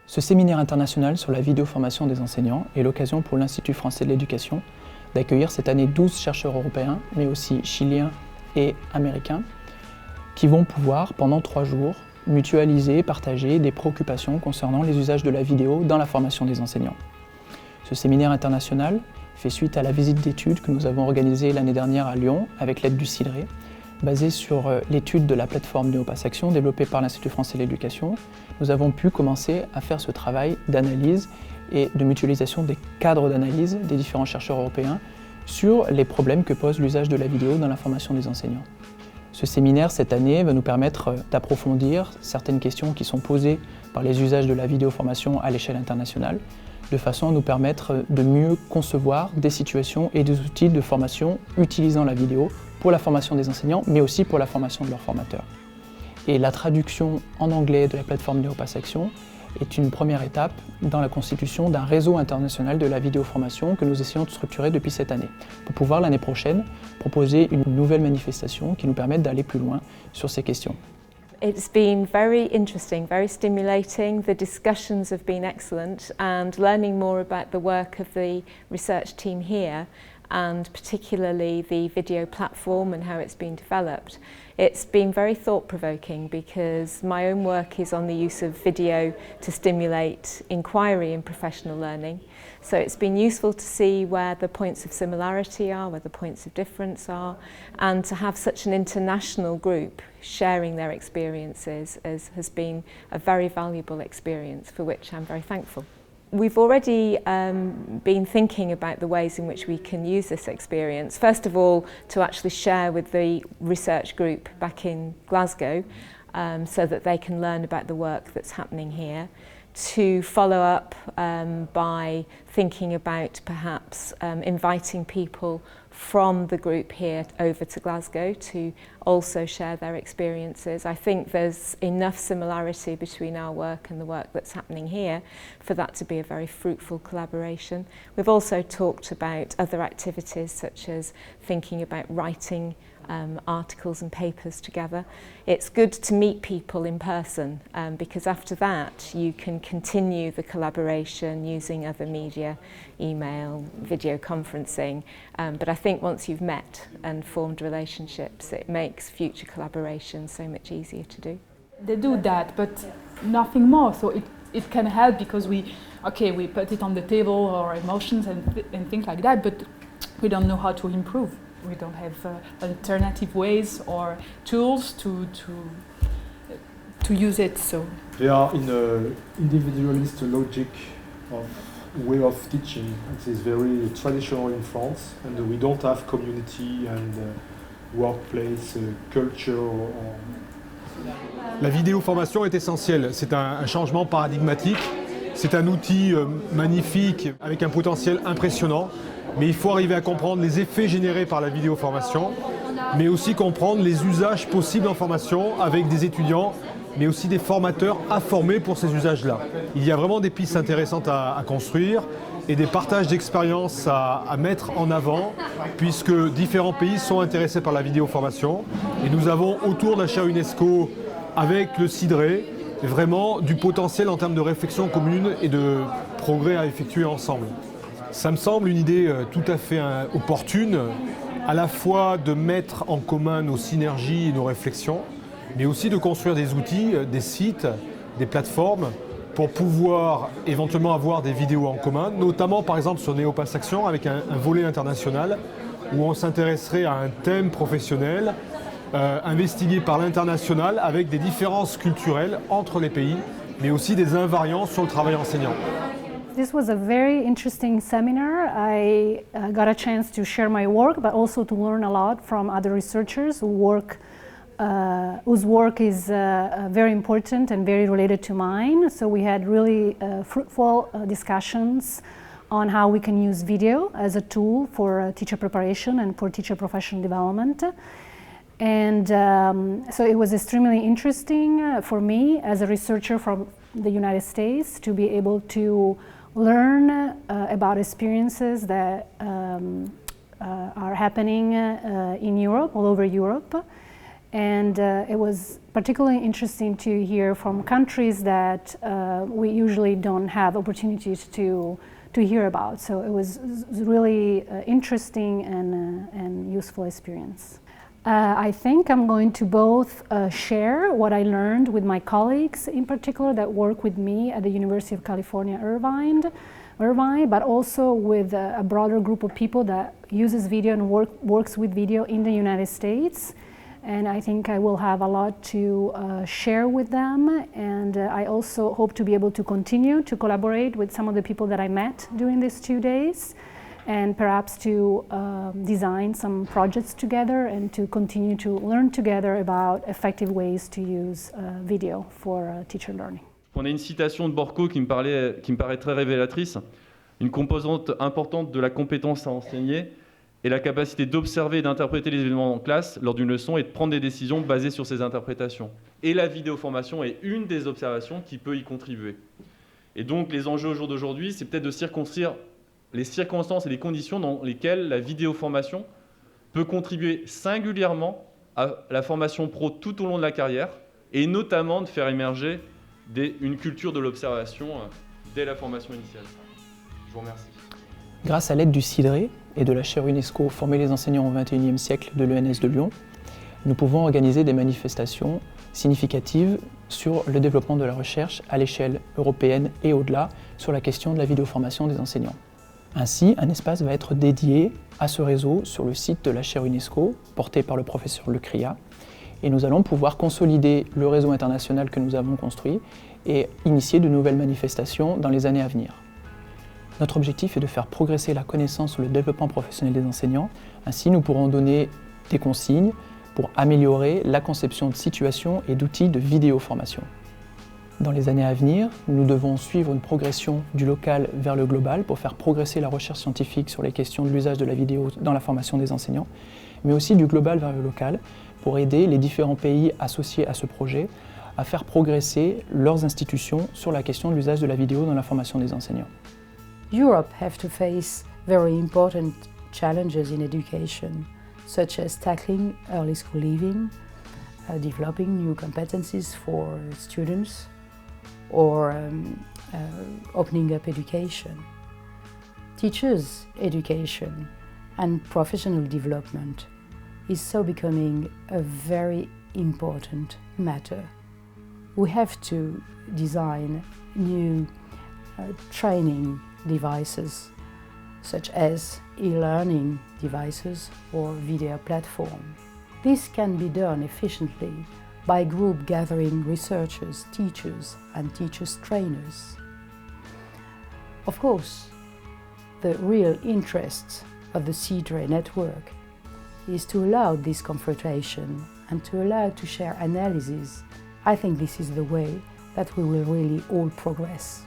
Ce séminaire international sur la vidéoformation des enseignants est l'occasion pour l'Institut français de l'éducation d'accueillir cette année 12 chercheurs européens, mais aussi chiliens et américains, qui vont pouvoir, pendant 3 jours, mutualiser et partager des préoccupations concernant les usages de la vidéo dans la formation des enseignants. Ce séminaire international fait suite à la visite d'études que nous avons organisée l'année dernière à Lyon avec l'aide du CIDREE, basée sur l'étude de la plateforme Néopass Action développée par l'Institut français de l'éducation. Nous avons pu commencer à faire ce travail d'analyse et de mutualisation des cadres d'analyse des différents chercheurs européens sur les problèmes que pose l'usage de la vidéo dans la formation des enseignants. Ce séminaire, cette année, va nous permettre d'approfondir certaines questions qui sont posées par les usages de la vidéoformation à l'échelle internationale, de façon à nous permettre de mieux concevoir des situations et des outils de formation utilisant la vidéo pour la formation des enseignants, mais aussi pour la formation de leurs formateurs. Et la traduction en anglais de la plateforme Néopass Action est une première étape dans la constitution d'un réseau international de la vidéoformation que nous essayons de structurer depuis cette année, pour pouvoir l'année prochaine proposer une nouvelle manifestation qui nous permette d'aller plus loin sur ces questions. It's been very interesting, very stimulating. The discussions have been excellent, and learning more about the work of the research team here, and particularly the video platform and how it's been developed. It's been very thought-provoking because my own work is on the use of video to stimulate inquiry in professional learning. So it's been useful to see where the points of similarity are, where the points of difference are, and to have such an international group sharing their experiences has been a very valuable experience, for which I'm very thankful. We've already been thinking about the ways in which we can use this experience. First of all, to actually share with the research group back in Glasgow so that they can learn about the work that's happening here. To follow up by thinking about perhaps inviting people from the group here over to Glasgow to also share their experiences. I think there's enough similarity between our work and the work that's happening here for that to be a very fruitful collaboration. We've also talked about other activities such as thinking about writing articles and papers together. It's good to meet people in person because after that you can continue the collaboration using other media, email, video conferencing, but I think once you've met and formed relationships it makes future collaboration so much easier to do. They do that, but nothing more, so it can help because we put it on the table, our emotions and things like that, but we don't know how to improve. We don't have alternative ways or tools to use it. So they are in an individualist logic of way of teaching. It is very traditional in France, and we don't have community and workplace culture. La vidéoformation est essentielle. C'est un changement paradigmatique. C'est un outil magnifique avec un potentiel impressionnant. Mais il faut arriver à comprendre les effets générés par la vidéoformation, mais aussi comprendre les usages possibles en formation avec des étudiants, mais aussi des formateurs à former pour ces usages-là. Il y a vraiment des pistes intéressantes à construire et des partages d'expériences à mettre en avant, puisque différents pays sont intéressés par la vidéoformation. Et nous avons autour de la chaire UNESCO, avec le CIDREE, vraiment du potentiel en termes de réflexion commune et de progrès à effectuer ensemble. Ça me semble une idée tout à fait opportune, à la fois de mettre en commun nos synergies et nos réflexions, mais aussi de construire des outils, des sites, des plateformes pour pouvoir éventuellement avoir des vidéos en commun, notamment par exemple sur Néopass Action avec un volet international où on s'intéresserait à un thème professionnel investigué par l'international avec des différences culturelles entre les pays, mais aussi des invariants sur le travail enseignant. This was a very interesting seminar. I got a chance to share my work, but also to learn a lot from other researchers whose work is very important and very related to mine. So we had really fruitful discussions on how we can use video as a tool for teacher preparation and for teacher professional development. And so it was extremely interesting for me as a researcher from the United States to be able to learn about experiences that are happening in Europe, all over Europe, And it was particularly interesting to hear from countries that we usually don't have opportunities to hear about. So it was really interesting and useful experience. I think I'm going to both share what I learned with my colleagues in particular that work with me at the University of California, Irvine, but also with a broader group of people that uses video and works with video in the United States. And I think I will have a lot to share with them, and I also hope to be able to continue to collaborate with some of the people that I met during these 2 days, and perhaps to design some projects together and to continue to learn together about effective ways to use video for teacher learning. On a une citation de Borco qui me paraît très révélatrice. Une composante importante de la compétence à enseigner est la capacité d'observer et d'interpréter les événements en classe lors d'une leçon et de prendre des décisions basées sur ces interprétations. Et la vidéoformation est une des observations qui peut y contribuer. Et donc les enjeux au jour d'aujourd'hui, c'est peut-être de circonscrire les circonstances et les conditions dans lesquelles la vidéoformation peut contribuer singulièrement à la formation pro tout au long de la carrière, et notamment de faire émerger une culture de l'observation dès la formation initiale. Je vous remercie. Grâce à l'aide du CIDREE et de la chaire UNESCO Former les enseignants au XXIe siècle de l'ENS de Lyon, nous pouvons organiser des manifestations significatives sur le développement de la recherche à l'échelle européenne et au-delà sur la question de la vidéoformation des enseignants. Ainsi, un espace va être dédié à ce réseau sur le site de la chaire UNESCO, porté par le professeur Lecria, et nous allons pouvoir consolider le réseau international que nous avons construit et initier de nouvelles manifestations dans les années à venir. Notre objectif est de faire progresser la connaissance sur le développement professionnel des enseignants. Ainsi, nous pourrons donner des consignes pour améliorer la conception de situations et d'outils de vidéoformation. Dans les années à venir, nous devons suivre une progression du local vers le global pour faire progresser la recherche scientifique sur les questions de l'usage de la vidéo dans la formation des enseignants, mais aussi du global vers le local pour aider les différents pays associés à ce projet à faire progresser leurs institutions sur la question de l'usage de la vidéo dans la formation des enseignants. Europe have to face very important challenges in education, such as tackling early school leaving, developing new competencies for students, or opening up education. Teachers' education and professional development is so becoming a very important matter. We have to design new training devices, such as e-learning devices or video platform. This can be done efficiently by group gathering researchers, teachers and teachers trainers. Of course, the real interest of the CIDREE network is to allow this confrontation and to allow to share analysis. I think this is the way that we will really all progress.